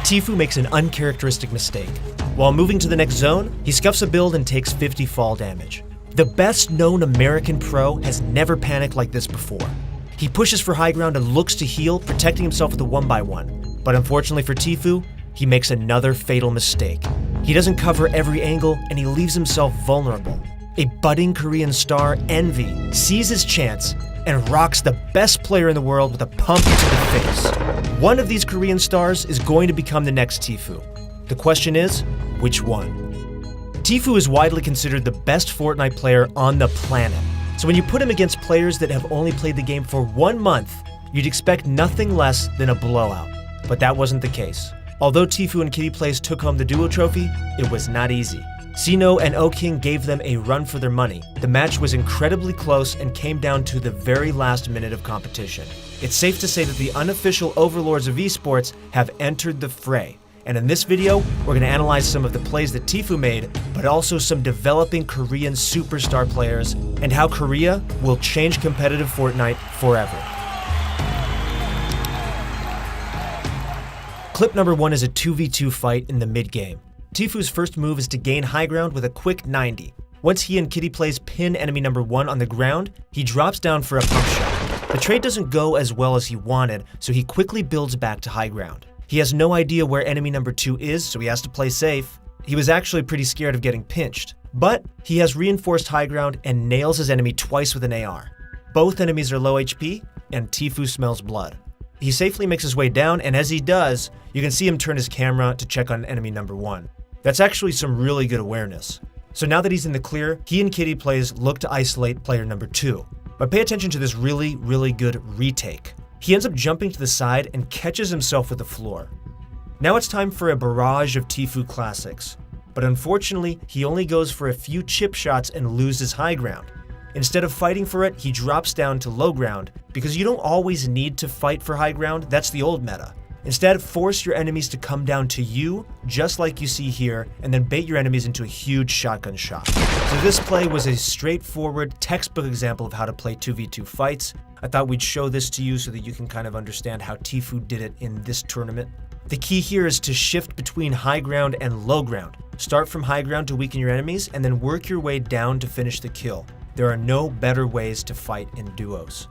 Tfue makes an uncharacteristic mistake. While moving to the next zone, he scuffs a build and takes 50 fall damage. The best known American pro has never panicked like this before. He pushes for high ground and looks to heal, protecting himself with a 1x1. But unfortunately for Tfue, he makes another fatal mistake. He doesn't cover every angle and he leaves himself vulnerable. A budding Korean star, Envy, sees his chance and rocks the best player in the world with a pump to the face. One of these Korean stars is going to become the next Tfue. The question is, which one? Tfue is widely considered the best Fortnite player on the planet. So when you put him against players that have only played the game for 1 month, you'd expect nothing less than a blowout. But that wasn't the case. Although Tfue and KittyPlays took home the duo trophy, it was not easy. Sino and O-King gave them a run for their money. The match was incredibly close and came down to the very last minute of competition. It's safe to say that the unofficial overlords of esports have entered the fray. And in this video, we're going to analyze some of the plays that Tfue made, but also some developing Korean superstar players, and how Korea will change competitive Fortnite forever. Clip number 1 is a 2v2 fight in the mid-game. Tfue's first move is to gain high ground with a quick 90. Once he and KittyPlays pin enemy number 1 on the ground, he drops down for a pump shot. The trade doesn't go as well as he wanted, so he quickly builds back to high ground. He has no idea where enemy number 2 is, so he has to play safe. He was actually pretty scared of getting pinched, but he has reinforced high ground and nails his enemy twice with an AR. Both enemies are low HP, and Tfue smells blood. He safely makes his way down, and as he does, you can see him turn his camera to check on enemy number 1. That's actually some really good awareness. So now that he's in the clear, he and KittyPlays look to isolate player number 2. But pay attention to this really good retake. He ends up jumping to the side and catches himself with the floor. Now it's time for a barrage of Tfue classics. But unfortunately, he only goes for a few chip shots and loses high ground. Instead of fighting for it, he drops down to low ground, because you don't always need to fight for high ground, that's the old meta. Instead, force your enemies to come down to you, just like you see here, and then bait your enemies into a huge shotgun shot. So this play was a straightforward, textbook example of how to play 2v2 fights. I thought we'd show this to you so that you can kind of understand how Tfue did it in this tournament. The key here is to shift between high ground and low ground. Start from high ground to weaken your enemies, and then work your way down to finish the kill. There are no better ways to fight in duos.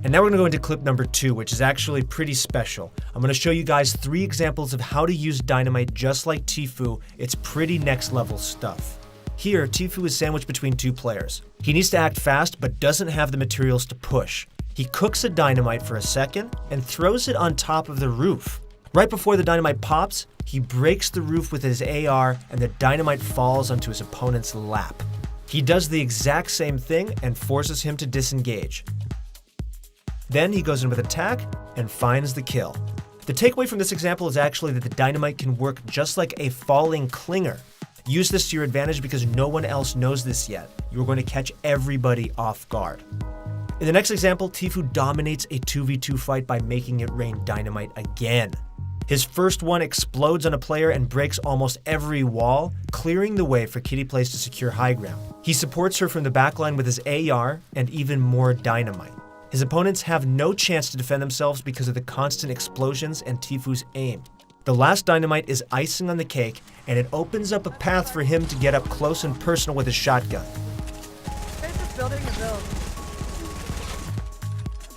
And now we're going to go into clip number 2, which is actually pretty special. I'm going to show you guys 3 examples of how to use dynamite just like Tfue. It's pretty next level stuff. Here, Tfue is sandwiched between 2 players. He needs to act fast, but doesn't have the materials to push. He cooks a dynamite for a second and throws it on top of the roof. Right before the dynamite pops, he breaks the roof with his AR and the dynamite falls onto his opponent's lap. He does the exact same thing and forces him to disengage. Then he goes in with attack and finds the kill. The takeaway from this example is actually that the dynamite can work just like a falling clinger. Use this to your advantage because no one else knows this yet. You're going to catch everybody off guard. In the next example, Tfue dominates a 2v2 fight by making it rain dynamite again. His first one explodes on a player and breaks almost every wall, clearing the way for KittyPlays to secure high ground. He supports her from the backline with his AR and even more dynamite. His opponents have no chance to defend themselves because of the constant explosions and Tfue's aim. The last dynamite is icing on the cake, and it opens up a path for him to get up close and personal with his shotgun.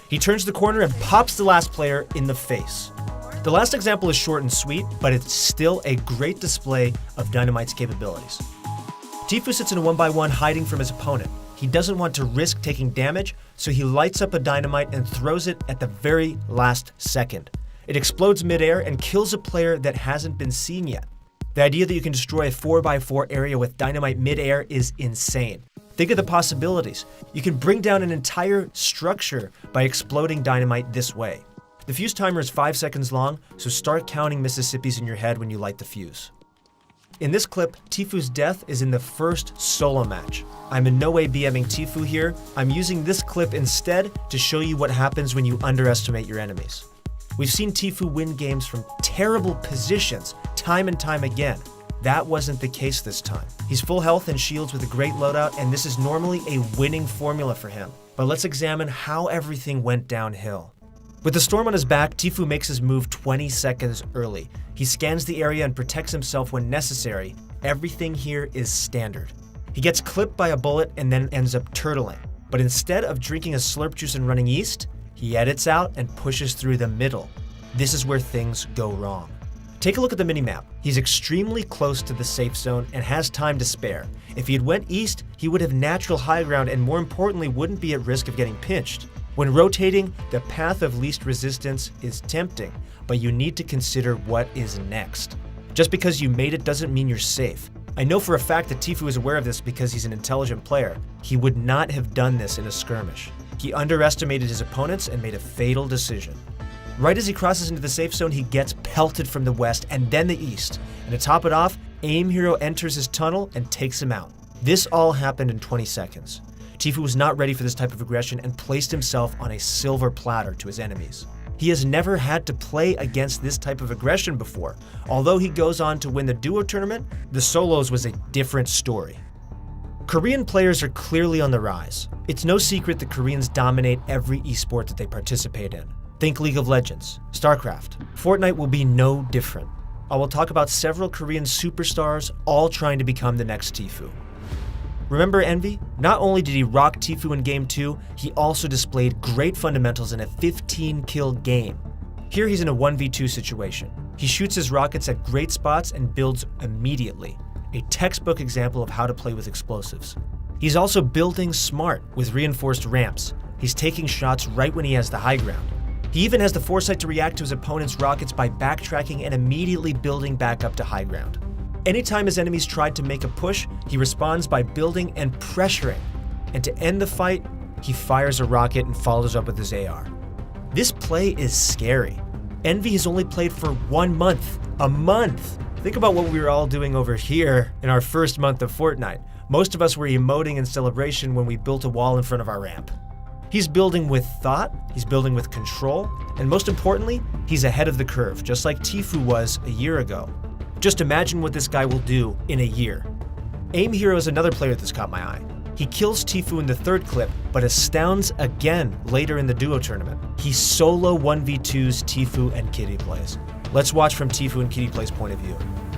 He turns the corner and pops the last player in the face. The last example is short and sweet, but it's still a great display of dynamite's capabilities. Tfue sits in a 1x1 hiding from his opponent. He doesn't want to risk taking damage, so he lights up a dynamite and throws it at the very last second. It explodes midair and kills a player that hasn't been seen yet. The idea that you can destroy a 4x4 area with dynamite midair is insane. Think of the possibilities. You can bring down an entire structure by exploding dynamite this way. The fuse timer is 5 seconds long, so start counting Mississippis in your head when you light the fuse. In this clip, Tfue's death is in the first solo match. I'm in no way BMing Tfue here. I'm using this clip instead to show you what happens when you underestimate your enemies. We've seen Tfue win games from terrible positions time and time again. That wasn't the case this time. He's full health and shields with a great loadout, and this is normally a winning formula for him. But let's examine how everything went downhill. With the storm on his back, Tfue makes his move 20 seconds early. He scans the area and protects himself when necessary. Everything here is standard. He gets clipped by a bullet and then ends up turtling. But instead of drinking a slurp juice and running east, he edits out and pushes through the middle. This is where things go wrong. Take a look at the minimap. He's extremely close to the safe zone and has time to spare. If he had went east, he would have natural high ground and more importantly wouldn't be at risk of getting pinched. When rotating, the path of least resistance is tempting, but you need to consider what is next. Just because you made it doesn't mean you're safe. I know for a fact that Tfue is aware of this because he's an intelligent player. He would not have done this in a skirmish. He underestimated his opponents and made a fatal decision. Right as he crosses into the safe zone, he gets pelted from the west and then the east. And to top it off, Aim Hero enters his tunnel and takes him out. This all happened in 20 seconds. Tfue was not ready for this type of aggression and placed himself on a silver platter to his enemies. He has never had to play against this type of aggression before. Although he goes on to win the duo tournament, the solos was a different story. Korean players are clearly on the rise. It's no secret that Koreans dominate every esport that they participate in. Think League of Legends, StarCraft. Fortnite will be no different. I will talk about several Korean superstars all trying to become the next Tfue. Remember Envy? Not only did he rock Tfue in Game 2, he also displayed great fundamentals in a 15-kill game. Here he's in a 1v2 situation. He shoots his rockets at great spots and builds immediately. A textbook example of how to play with explosives. He's also building smart with reinforced ramps. He's taking shots right when he has the high ground. He even has the foresight to react to his opponent's rockets by backtracking and immediately building back up to high ground. Anytime his enemies tried to make a push, he responds by building and pressuring. And to end the fight, he fires a rocket and follows up with his AR. This play is scary. Envy has only played for 1 month. A month! Think about what we were all doing over here in our first month of Fortnite. Most of us were emoting in celebration when we built a wall in front of our ramp. He's building with thought, he's building with control, and most importantly, he's ahead of the curve, just like Tfue was a year ago. Just imagine what this guy will do in a year. Aim Hero is another player that's caught my eye. He kills Tfue in the third clip, but astounds again later in the duo tournament. He solo 1v2s Tfue and Kitty Plays. Let's watch from Tfue and Kitty Play's point of view.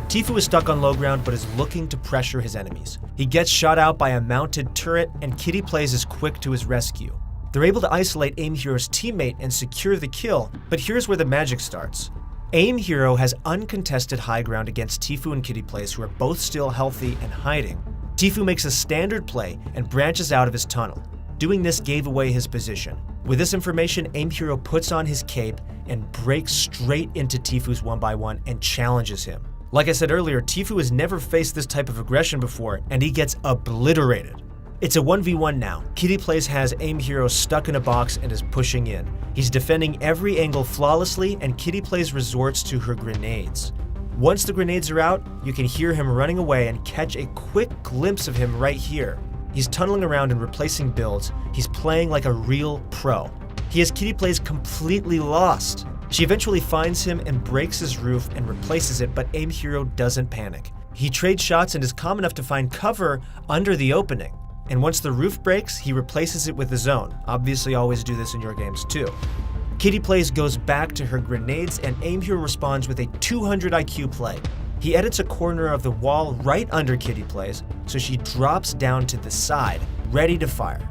Tfue is stuck on low ground but is looking to pressure his enemies. He gets shot out by a mounted turret and Kitty Plays is quick to his rescue. They're able to isolate Aim Hero's teammate and secure the kill, but here's where the magic starts. Aim Hero has uncontested high ground against Tfue and Kitty Plays, who are both still healthy and hiding. Tfue makes a standard play and branches out of his tunnel. Doing this gave away his position. With this information, Aim Hero puts on his cape and breaks straight into Tfue's 1x1 and challenges him. Like I said earlier, Tfue has never faced this type of aggression before, and he gets obliterated. It's a 1v1 now. Kitty Plays has Aim Hero stuck in a box and is pushing in. He's defending every angle flawlessly, and Kitty Plays resorts to her grenades. Once the grenades are out, you can hear him running away and catch a quick glimpse of him right here. He's tunneling around and replacing builds. He's playing like a real pro. He has Kitty Plays completely lost. She eventually finds him and breaks his roof and replaces it, but Aim Hero doesn't panic. He trades shots and is calm enough to find cover under the opening. And once the roof breaks, he replaces it with his own. Obviously, always do this in your games too. Kitty Plays goes back to her grenades and Aim Hero responds with a 200 IQ play. He edits a corner of the wall right under Kitty Plays, so she drops down to the side, ready to fire.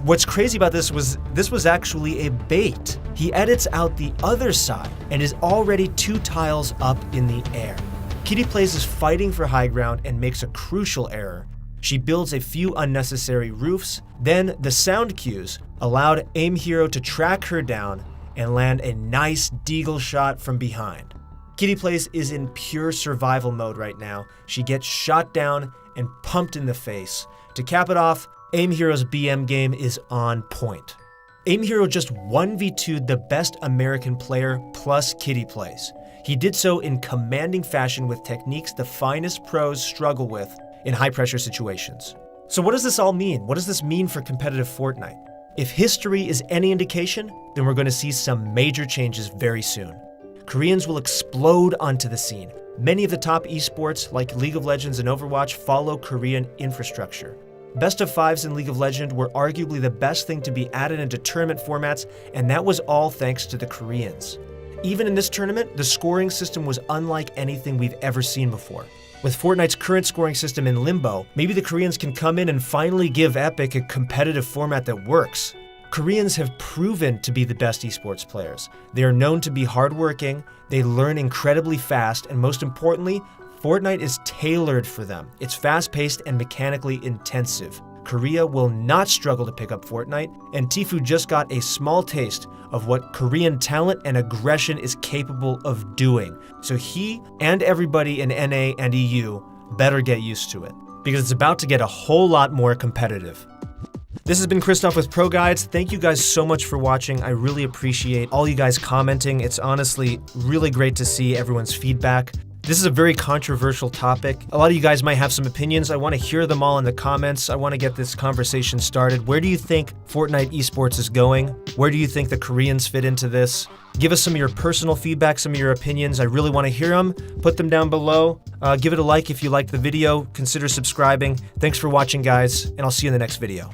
What's crazy about this was actually a bait. He edits out the other side and is already 2 tiles up in the air. Kitty Plays is fighting for high ground and makes a crucial error. She builds a few unnecessary roofs, then the sound cues allowed Aim Hero to track her down and land a nice deagle shot from behind. Kitty Plays is in pure survival mode right now. She gets shot down and pumped in the face. To cap it off, Aim Hero's BM game is on point. Aim Hero just 1v2'd the best American player plus Kitty Plays. He did so in commanding fashion with techniques the finest pros struggle with in high-pressure situations. So what does this all mean? What does this mean for competitive Fortnite? If history is any indication, then we're going to see some major changes very soon. Koreans will explode onto the scene. Many of the top esports, like League of Legends and Overwatch, follow Korean infrastructure. Best of fives in League of Legends were arguably the best thing to be added into tournament formats, and that was all thanks to the Koreans. Even in this tournament, the scoring system was unlike anything we've ever seen before. With Fortnite's current scoring system in limbo, maybe the Koreans can come in and finally give Epic a competitive format that works. Koreans have proven to be the best esports players. They are known to be hardworking, they learn incredibly fast, and most importantly, Fortnite is tailored for them. It's fast-paced and mechanically intensive. Korea will not struggle to pick up Fortnite, and Tfue just got a small taste of what Korean talent and aggression is capable of doing. So he and everybody in NA and EU better get used to it, because it's about to get a whole lot more competitive. This has been Christoph with Pro Guides. Thank you guys so much for watching. I really appreciate all you guys commenting. It's honestly really great to see everyone's feedback. This is a very controversial topic. A lot of you guys might have some opinions. I want to hear them all in the comments. I want to get this conversation started. Where do you think Fortnite esports is going? Where do you think the Koreans fit into this? Give us some of your personal feedback, some of your opinions. I really want to hear them. Put them down below. Give it a like if you liked the video. Consider subscribing. Thanks for watching, guys, and I'll see you in the next video.